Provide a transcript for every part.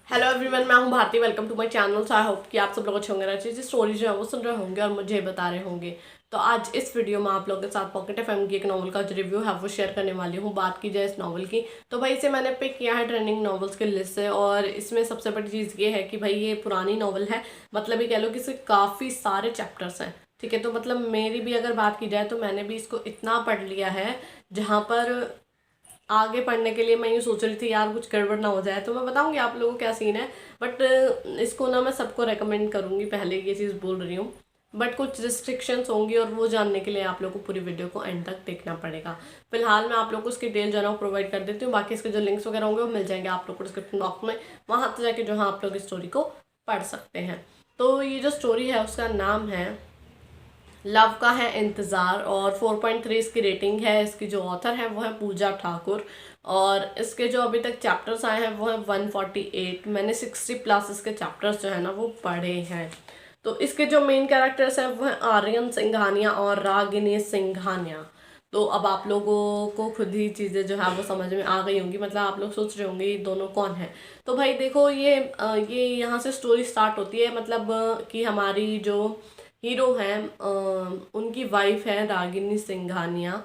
Hello everyone, मैं हूं Bharti. Welcome to my channel. So I hope कि आप सब लोग अच्छे होंगे, अच्छी स्टोरी जो है वो सुन रहे होंगे और मुझे बता रहे होंगे। तो आज इस वीडियो में आप लोगों के साथ पॉकेट एफएम की एक नॉवल का जो रिव्यू है वो शेयर करने वाली हूँ। बात की जाए इस नॉवल की तो भाई इसे मैंने पिक किया है ट्रेंडिंग नॉवल्स के लिस्ट से। और इसमें सबसे बड़ी चीज़ ये है कि भाई ये पुरानी नॉवल है, मतलब ये कह लो कि इसके काफ़ी सारे चैप्टर्स हैं। ठीक है, तो मतलब मेरी भी अगर बात की जाए तो मैंने भी इसको इतना पढ़ लिया है जहाँ पर आगे पढ़ने के लिए मैं ये सोच रही थी यार कुछ गड़बड़ ना हो जाए। तो मैं बताऊंगी आप लोगों को क्या सीन है, बट इसको ना मैं सबको रेकमेंड करूंगी, पहले ये चीज़ बोल रही हूँ। बट कुछ रिस्ट्रिक्शंस होंगी और वो जानने के लिए आप लोगों को पूरी वीडियो को एंड तक देखना पड़ेगा। फिलहाल मैं आप लोगों को उसकी डिटेल जो है ना वो प्रोवाइड कर देती हूँ। बाकी इसके जो लिंक्स वगैरह होंगे वो मिल जाएंगे आप लोग को डिस्क्रिप्शन बॉक्स में, वहाँ से जाके जो है आप लोग इस स्टोरी को पढ़ सकते हैं। तो ये जो स्टोरी है उसका नाम है लव का है इंतज़ार और 4.3 इसकी रेटिंग है। इसकी जो ऑथर है वो है पूजा ठाकुर और इसके जो अभी तक चैप्टर्स आए हैं वो है 148। मैंने 60+ इसके चैप्टर्स जो है ना वो पढ़े हैं। तो इसके जो मेन कैरेक्टर्स हैं वो है आर्यन सिंघानिया और रागिनी सिंघानिया। तो अब आप लोगों को खुद ही चीज़ें जो है वो समझ में आ गई होंगी, मतलब आप लोग सोच रहे होंगे ये दोनों कौन है। तो भाई देखो ये यहाँ से स्टोरी स्टार्ट होती है, मतलब कि हमारी जो हीरो हैं उनकी वाइफ है रागिनी सिंघानिया।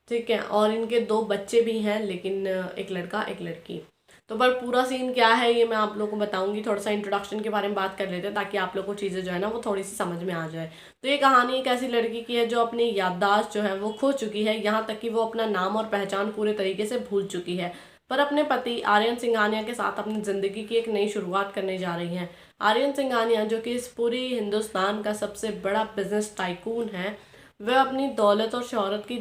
ठीक है, और इनके दो बच्चे भी हैं, लेकिन एक लड़का एक लड़की। तो पर पूरा सीन क्या है ये मैं आप लोगों को बताऊंगी। थोड़ा सा इंट्रोडक्शन के बारे में बात कर लेते हैं ताकि आप लोगों को चीज़ें जो है ना वो थोड़ी सी समझ में आ जाए। तो ये कहानी एक ऐसी लड़की की है जो अपनी याददाश्त जो है वो खो चुकी है, यहाँ तक कि वो अपना नाम और पहचान पूरे तरीके से भूल चुकी है। पर अपने पति आर्यन सिंघानिया के साथ अपनी ज़िंदगी की एक नई शुरुआत करने जा रही हैं। आर्यन सिंघानिया जो कि इस पूरी हिंदुस्तान का सबसे बड़ा बिजनेस टाइकून है, वह अपनी दौलत और शोहरत की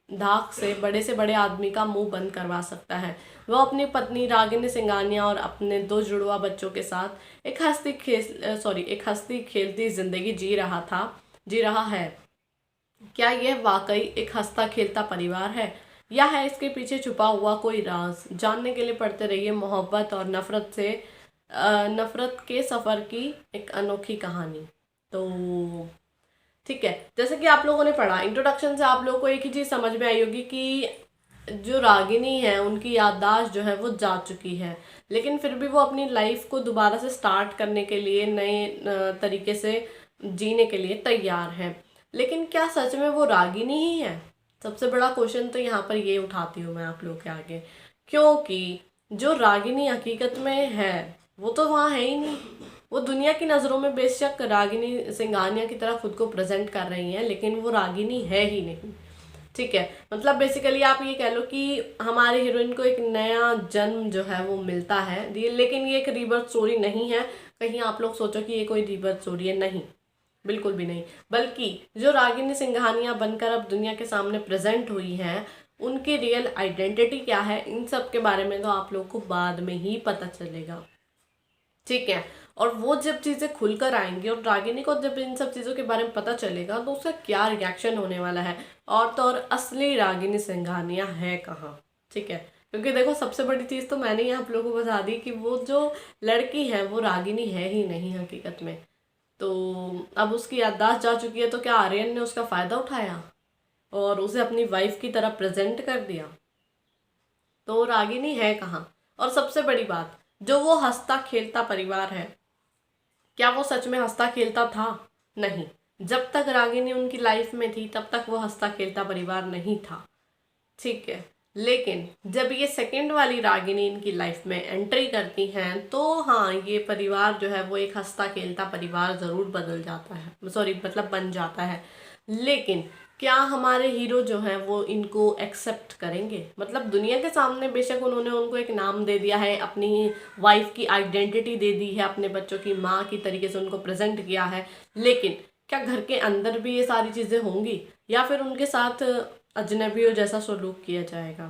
धाक से बड़े आदमी का मुंह बंद करवा सकता है। वह अपनी पत्नी रागिनी सिंघानिया और अपने दो जुड़वा बच्चों के साथ एक हंसती खेलती जिंदगी जी रहा है। क्या यह वाकई एक हंसता खेलता परिवार है या है इसके पीछे छुपा हुआ कोई राज? जानने के लिए पढ़ते रहिए मोहब्बत और नफरत के सफ़र की एक अनोखी कहानी। तो ठीक है, जैसे कि आप लोगों ने पढ़ा इंट्रोडक्शन से आप लोगों को एक ही चीज़ समझ में आई होगी कि जो रागिनी है उनकी याददाश्त जो है वो जा चुकी है, लेकिन फिर भी वो अपनी लाइफ को दोबारा से स्टार्ट करने के लिए नए तरीके से जीने के लिए तैयार है। लेकिन क्या सच में वो रागिनी ही है? सबसे बड़ा क्वेश्चन तो यहाँ पर ये उठाती हूँ मैं आप लोगों के आगे, क्योंकि जो रागिनी हकीकत में है वो तो वहाँ है ही नहीं। वो दुनिया की नज़रों में बेशक रागिनी सिंघानिया की तरह खुद को प्रेजेंट कर रही हैं, लेकिन वो रागिनी है ही नहीं। ठीक है, मतलब बेसिकली आप ये कह लो कि हमारे हीरोइन को एक नया जन्म जो है वो मिलता है, लेकिन ये एक रीबर्थ स्टोरी नहीं है। कहीं आप लोग सोचो कि ये कोई रीबर्थ स्टोरी है, नहीं, बिल्कुल भी नहीं। बल्कि जो रागिनी सिंघानिया बनकर अब दुनिया के सामने प्रेजेंट हुई हैं, उनकी रियल आइडेंटिटी क्या है, इन सब के बारे में तो आप लोग को बाद में ही पता चलेगा। ठीक है, और वो जब चीज़ें खुलकर आएंगी और रागिनी को जब इन सब चीज़ों के बारे में पता चलेगा तो उसका क्या रिएक्शन होने वाला है, और तो और असली रागिनी सिंघानिया है कहाँ। ठीक है, क्योंकि देखो सबसे बड़ी चीज़ तो मैंने ही आप लोगों को बता दी कि वो जो लड़की है वो रागिनी है ही नहीं हकीकत में। तो अब उसकी याददाश्त जा चुकी है, तो क्या आर्यन ने उसका फ़ायदा उठाया और उसे अपनी वाइफ की तरह प्रेजेंट कर दिया? तो रागिनी है कहाँ? और सबसे बड़ी बात, जो वो हंसता खेलता परिवार है, क्या वो सच में हंसता खेलता था? नहीं, जब तक रागिनी उनकी लाइफ में थी तब तक वो हंसता खेलता परिवार नहीं था। ठीक है, लेकिन जब ये सेकंड वाली रागिनी इनकी लाइफ में एंट्री करती हैं तो हाँ, ये परिवार जो है वो एक हंसता खेलता परिवार ज़रूर बदल जाता है, सॉरी मतलब बन जाता है। लेकिन क्या हमारे हीरो जो हैं वो इनको एक्सेप्ट करेंगे? मतलब दुनिया के सामने बेशक उन्होंने उनको एक नाम दे दिया है, अपनी वाइफ की आइडेंटिटी दे दी है, अपने बच्चों की माँ की तरीके से उनको प्रेजेंट किया है, लेकिन क्या घर के अंदर भी ये सारी चीज़ें होंगी या फिर उनके साथ अजनबियों जैसा सलूक किया जाएगा?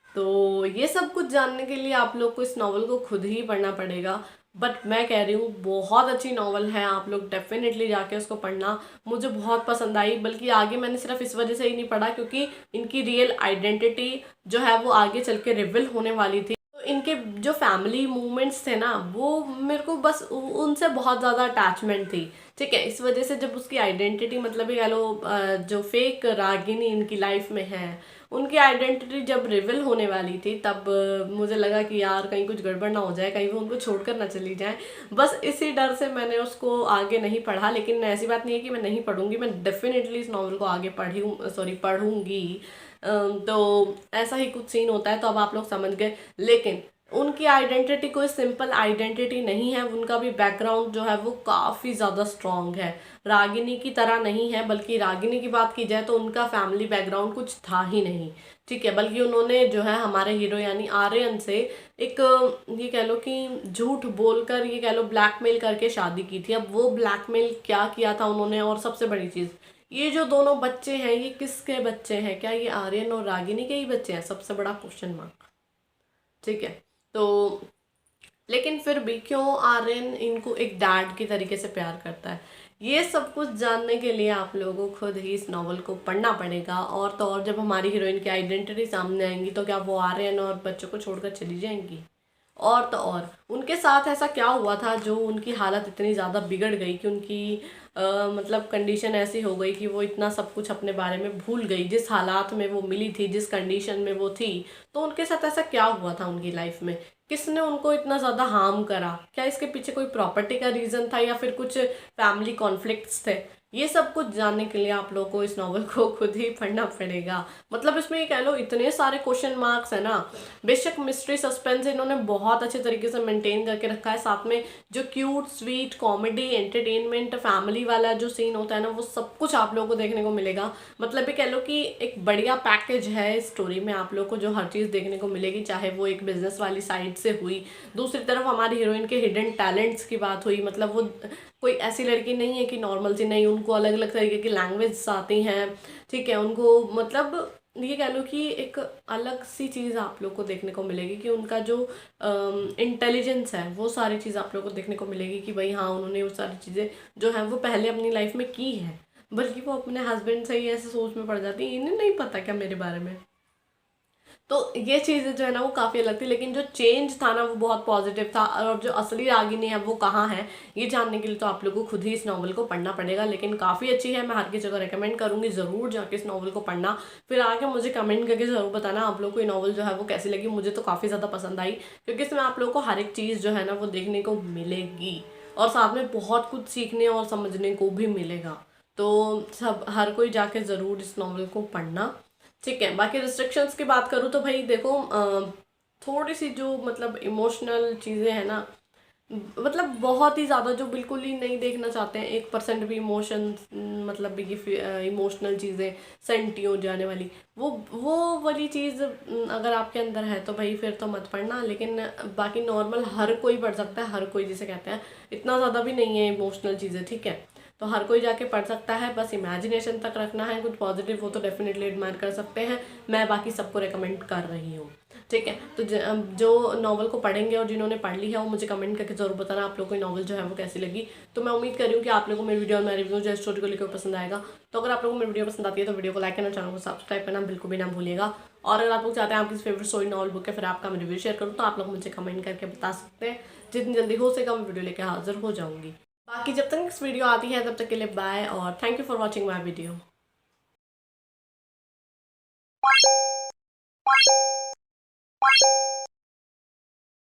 तो ये सब कुछ जानने के लिए आप लोग को इस नॉवल को खुद ही पढ़ना पड़ेगा। बट मैं कह रही हूँ बहुत अच्छी नॉवल है, आप लोग डेफिनेटली जाके उसको पढ़ना। मुझे बहुत पसंद आई, बल्कि आगे मैंने सिर्फ इस वजह से ही नहीं पढ़ा क्योंकि इनकी रियल आइडेंटिटी जो है वो आगे चल के रिवील होने वाली थी। तो इनके जो फैमिली मूवमेंट्स थे ना, वो मेरे को बस उनसे बहुत ज़्यादा अटैचमेंट थी। ठीक है, इस वजह से जब उसकी आइडेंटिटी मतलब ये कह लो जो फेक रागिनी इनकी लाइफ में है उनकी आइडेंटिटी जब रिवील होने वाली थी तब मुझे लगा कि यार कहीं कुछ गड़बड़ ना हो जाए, कहीं वो उनको छोड़कर ना चली जाए। बस इसी डर से मैंने उसको आगे नहीं पढ़ा। लेकिन ऐसी बात नहीं है कि मैं नहीं पढ़ूंगी, मैं डेफिनेटली इस नॉवल को आगे पढ़ूंगी। तो ऐसा ही कुछ सीन होता है, तो अब आप लोग समझ गए। लेकिन उनकी आइडेंटिटी कोई सिंपल आइडेंटिटी नहीं है, उनका भी बैकग्राउंड जो है वो काफ़ी ज़्यादा स्ट्रॉन्ग है। रागिनी की तरह नहीं है, बल्कि रागिनी की बात की जाए तो उनका फैमिली बैकग्राउंड कुछ था ही नहीं, ठीक है। बल्कि उन्होंने जो है हमारे हीरो यानी आर्यन से एक ये कह लो कि झूठ बोलकर, ये कह लो ब्लैकमेल करके शादी की थी। अब वो ब्लैकमेल क्या किया था उन्होंने, और सबसे बड़ी चीज़, ये जो दोनों बच्चे हैं ये किसके बच्चे हैं? क्या ये आर्यन और रागिनी के ही बच्चे हैं? सबसे बड़ा क्वेश्चन मार्क, ठीक है। तो लेकिन फिर भी क्यों आर्यन इनको एक डैड की तरीके से प्यार करता है, ये सब कुछ जानने के लिए आप लोगों को खुद ही इस नॉवल को पढ़ना पड़ेगा। और तो और जब हमारी हीरोइन की आइडेंटिटी सामने आएंगी तो क्या वो आर्यन और बच्चों को छोड़कर चली जाएंगी? और तो और उनके साथ ऐसा क्या हुआ था जो उनकी हालत इतनी ज़्यादा बिगड़ गई कि उनकी मतलब कंडीशन ऐसी हो गई कि वो इतना सब कुछ अपने बारे में भूल गई, जिस हालात में वो मिली थी, जिस कंडीशन में वो थी। तो उनके साथ ऐसा क्या हुआ था उनकी लाइफ में? किसने उनको इतना ज़्यादा हार्म करा? क्या इसके पीछे कोई प्रॉपर्टी का रीज़न था या फिर कुछ फैमिली कॉन्फ्लिक्ट्स थे? ये सब कुछ जानने के लिए आप लोगों को इस नॉवल को खुद ही पढ़ना पड़ेगा। मतलब इसमें ये कह लो इतने सारे क्वेश्चन मार्क्स है ना। बेशक मिस्ट्री सस्पेंस इन्होंने बहुत अच्छे तरीके से मेंटेन करके रखा है, साथ में जो cute sweet comedy entertainment family वाला जो सीन होता है ना, वो सब कुछ आप लोगों को देखने को मिलेगा। मतलब ये कह लो कि एक बढ़िया पैकेज है इस स्टोरी में, आप लोग को जो हर चीज़ देखने को मिलेगी, चाहे वो एक बिजनेस वाली साइड से हुई, दूसरी तरफ हमारी हीरोइन के हिडन टैलेंट्स की बात हुई। मतलब वो कोई ऐसी लड़की नहीं है कि नॉर्मल सी, नहीं, उनको अलग अलग तरीके की लैंग्वेज आती हैं, ठीक है। उनको मतलब ये कह लो कि एक अलग सी चीज़ आप लोग को देखने को मिलेगी कि उनका जो इंटेलिजेंस है वो सारी चीज़ आप लोग को देखने को मिलेगी कि भाई हाँ, उन्होंने वो सारी चीज़ें जो हैं वो पहले अपनी लाइफ में की है। बल्कि वो अपने हस्बैंड से ही ऐसे सोच में पड़ जाती है, इन्हें नहीं पता क्या मेरे बारे में? तो ये चीज़ें जो है ना वो काफ़ी अलग थी, लेकिन जो चेंज था ना वो बहुत पॉजिटिव था। और जो असली रागिनी है वो कहाँ है, ये जानने के लिए तो आप लोगों को खुद ही इस नॉवल को पढ़ना पड़ेगा। लेकिन काफ़ी अच्छी है, मैं हर किसी को रिकमेंड करूँगी ज़रूर जाके इस नॉवल को पढ़ना। फिर आके मुझे कमेंट करके ज़रूर बताना आप लोग को ये नॉवल जो है वो कैसी लगी। मुझे तो काफ़ी ज़्यादा पसंद आई, क्योंकि इसमें आप लोगों को हर एक चीज़ जो है ना वो देखने को मिलेगी, और साथ में बहुत कुछ सीखने और समझने को भी मिलेगा। तो सब हर कोई जाके ज़रूर इस नॉवल को पढ़ना, ठीक है। बाकी रिस्ट्रिक्शंस की बात करूँ तो भाई देखो, थोड़ी सी जो मतलब इमोशनल चीज़ें हैं ना, मतलब बहुत ही ज़्यादा जो बिल्कुल ही नहीं देखना चाहते हैं 1% भी इमोशन, मतलब ये इमोशनल चीज़ें सेंटी हो जाने वाली, वो वाली चीज़ अगर आपके अंदर है तो भाई फिर तो मत पढ़ना। लेकिन बाकी नॉर्मल हर कोई पढ़ सकता है, हर कोई जिसे कहते हैं, इतना ज़्यादा भी नहीं है इमोशनल चीज़ें, ठीक है। तो हर कोई जाके पढ़ सकता है, बस इमेजिनेशन तक रखना है। कुछ पॉजिटिव हो तो डेफिनेटली एडमायर कर सकते हैं, मैं बाकी सबको रिकमेंड कर रही हूँ, ठीक है। तो जो नॉवल को पढ़ेंगे और जिन्होंने पढ़ ली है वो मुझे कमेंट करके जरूर बताना आप लोगों को नॉवल जो है वो कैसी लगी। तो मैं उम्मीद कर रही हूँ कि आप लोगों को मेरी वीडियो और मेरा रिव्यू जो स्टोरी को लेकर पसंद आएगा। तो अगर आप लोगों को मेरी वीडियो पसंद आती है तो वीडियो को लाइक करना, चैनल को सब्सक्राइब करना बिल्कुल भी ना भूलिएगा। और अगर आप लोग चाहते हैं आपकी फेवरेट स्टोरी नॉवल बुक है फिर आपका मैं रिव्यू शेयर करूँ, तो आप लोग मुझे कमेंट करके बता सकते हैं। जितनी जल्दी हो सकेगा मैं वीडियो लेकर हाजिर हो जाऊँगी। बाकी जब तक नेक्स्ट वीडियो आती है तब तक के लिए बाय, और thank you for watching my video.